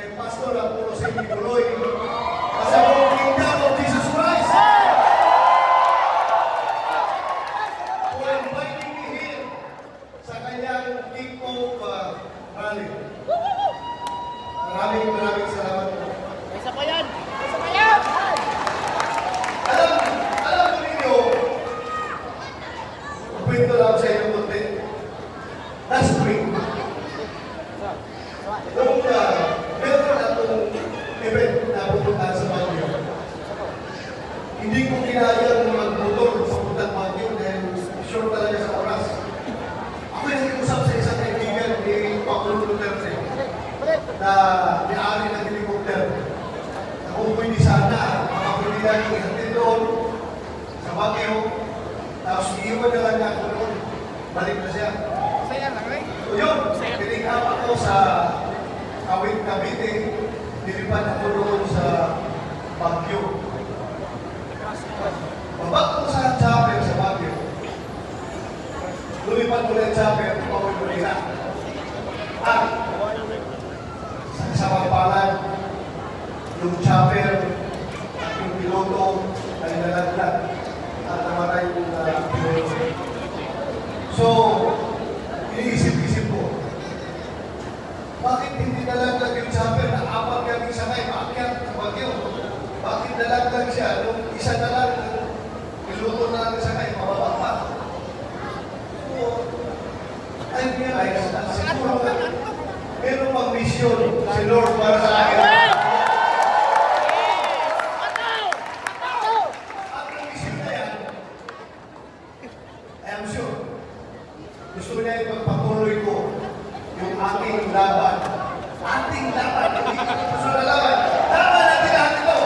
kay Pastor Apollo Cindy Buloy, sa Kingdom of Jesus Christ. Who inviting me here sa kanyang kick-off rally. Maraming salamat po. Isa pa yan! Isa pa yan! Alam mo ninyo, kwento lang sa inyo kunti. Last week, nung meron akong event na pupunta sa Baguio, hindi ko kinaya mag-motor papuntang Baguio dahil sure talaga sa oras. Ako yung nag-usap sa isang kaibigan ni Paolo Duterte na may-ari ng helicopter. Na kung pwede sana, makapwede lang ihatid doon sa Baguio, tapos iiwan na lang niya ako doon. Balik na siya. So yun, pinigap ako sa Kawit Cavite, nilipad ako doon sa Baguio. Babak ko sa chopper sa Baguio. Lumipad ko na yung chopper, pauwi ko nila. At sa kasamang palad, yung chopper at yung piloto ay nalaglag at namatay yung piloto. So, iniisip-isip ko, bakit hindi nalaglag yung chopper na apat kami sakay, maakyat sa Baguio? Bakit nalaglag siya nung isa na lang, piloto na lang sakay, mababa pa? So, I realize na siguro meron pang mission si Lord para sa akin. At yung mission na yan, I am sure, gusto niya ipagpatuloy ko yung ating laban. Ating laban, hindi ko gusto na laban. Laban natin lahat ito.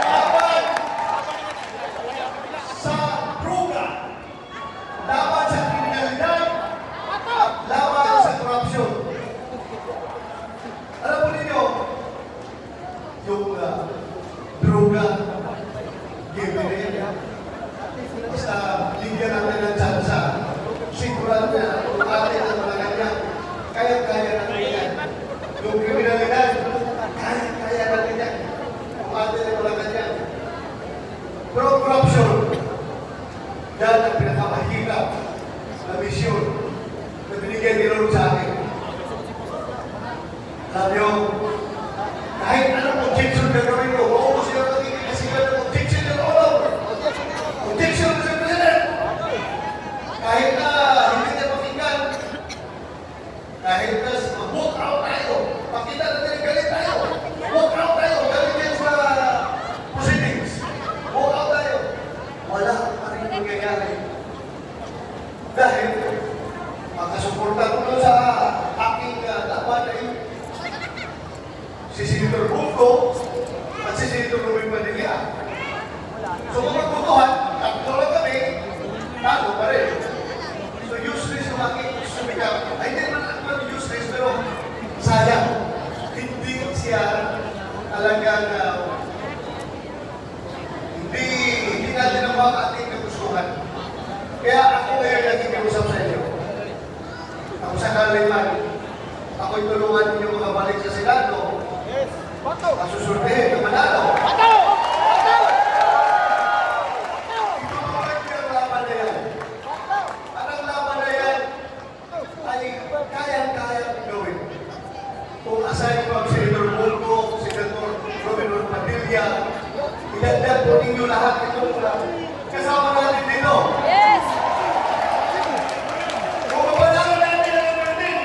Laban sa droga. Laban sa kriminalidad. Laban sa korupsyon. Alam mo ninyo, yung droga, giveaway, basta bigyan natin ng tsansa. Siguran na, kung atin ang mga ganyan, kaya-kaya natin yan. Yung kriminalidad, kaya-kaya natin yan. Kung atin ang mga ganyan. Pero corruption, yan ang pinakamahirap na misyon na binigay ni Lord sa akin. Sabi nyo, kahit anong objection na gawin mo, huwag mo sila magiging kasigan ng objection ng all over. Objection sa President. Kahit na hindi niya pakinggan, kahit na walk out tayo, pakita natin galit tayo, walk out tayo, galit yan sa proceedings, walk out tayo, wala pa rin nangyayari. Dahil, makasuporta ko nun sa aking laban na yun, si Senator Bungo at si Senator Ruben Padilla. So kung magbutuhan, tatlo lang kami, tago pa rin. So useless yung aking sumikap. Ay, hindi naman ako useless, pero sayang. Hindi siya talagang hindi natin naman ating kagustuhan. Kaya ako ngayon naging kausap sa inyo. Ako sa kaliman, ako'y tulungan ninyo makabalik sa Senado. Masusurtihin, manalo. Kung aside from Senator Bungo, Senator Ruben Padilla, idagdag po ninyo lahat itong kasama natin dito. Yes! Kung mapanalo natin ang natin,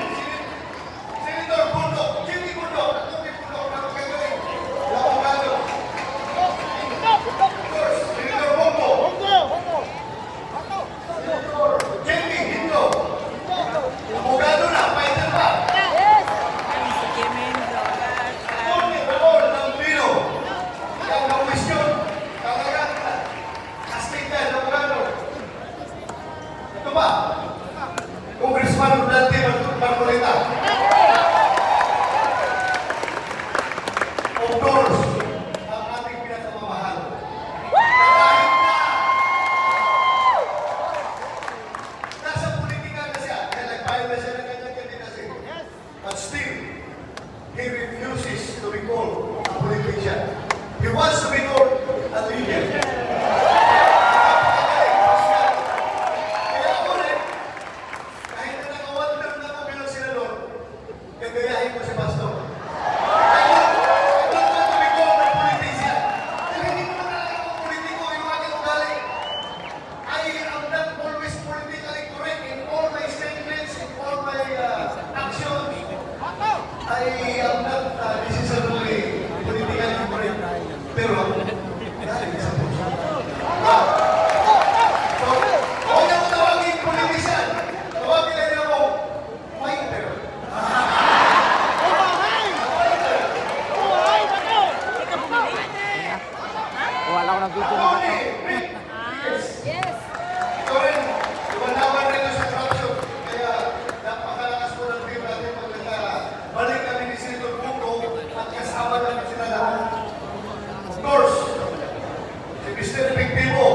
Senator Bungo, Jimmy Bungo, Atty. Bungo, ano gagawin? Abogado. Of course, Senator Bungo. Senator Jimmy Hinto. Abogado na, fighter pa. Congressman Dante Marcolita. Of course, ang ating pinakamamahal. Kahit na nasa politika na siya, kaya nagbayad na siya ng kanyang kandidacy. But still, he refused I'm not necessarily politically correct. Pero, galing sa puso. So, huwag niyo tawagin politician. Tawagin na niyo ako, fighter. Wala ko ng video. Tony, Rick, Yes. ikaw rin, lumalaban rin sa corruption. Kaya, napakalakas mo ng team natin balik kami ni Senator Bungo at kasama namin sila lahat. Of course, si Mr. Pigtimo,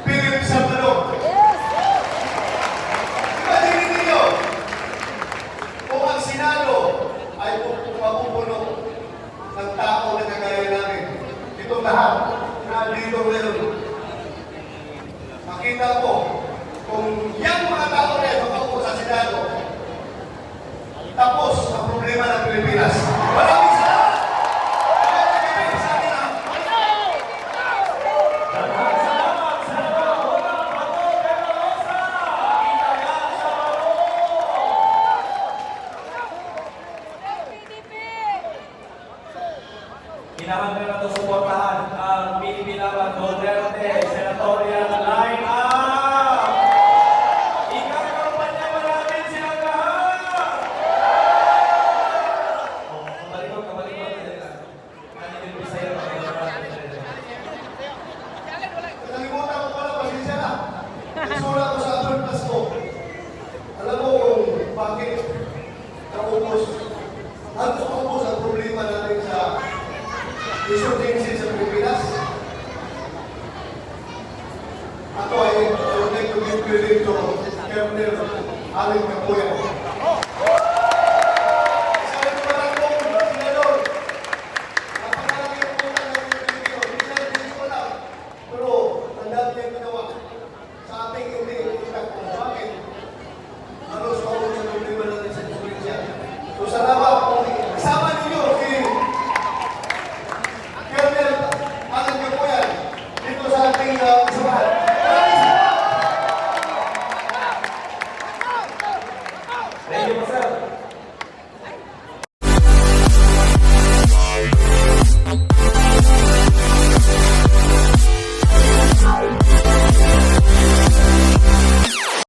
Philip Salvador. Yes. Imagine ninyo, kung ang Senado ay mapupuno ng tao na kagaya namin, itong lahat na dito ngayon, makita ko kung yung mga tao na ito makaupo sa Senado, tapos ang problema ng Pilipinas. Maraming salamat! Maraming sa akin ang PDP. Hinahangad na ito suportahan ang Pilipinas Duterte Senatorial Line Up! Ikakampanya mo natin silang lahat! Kabalikot. Kanilin Bisaya. Nakalimutan ko pala, pasensya na. Isura ko sa advertas ko. Alam mo kung bakit naubos ang problema natin sa insurgency sa Pilipinas? Ako ay I would like to give credit to Colonel Allen Capuya.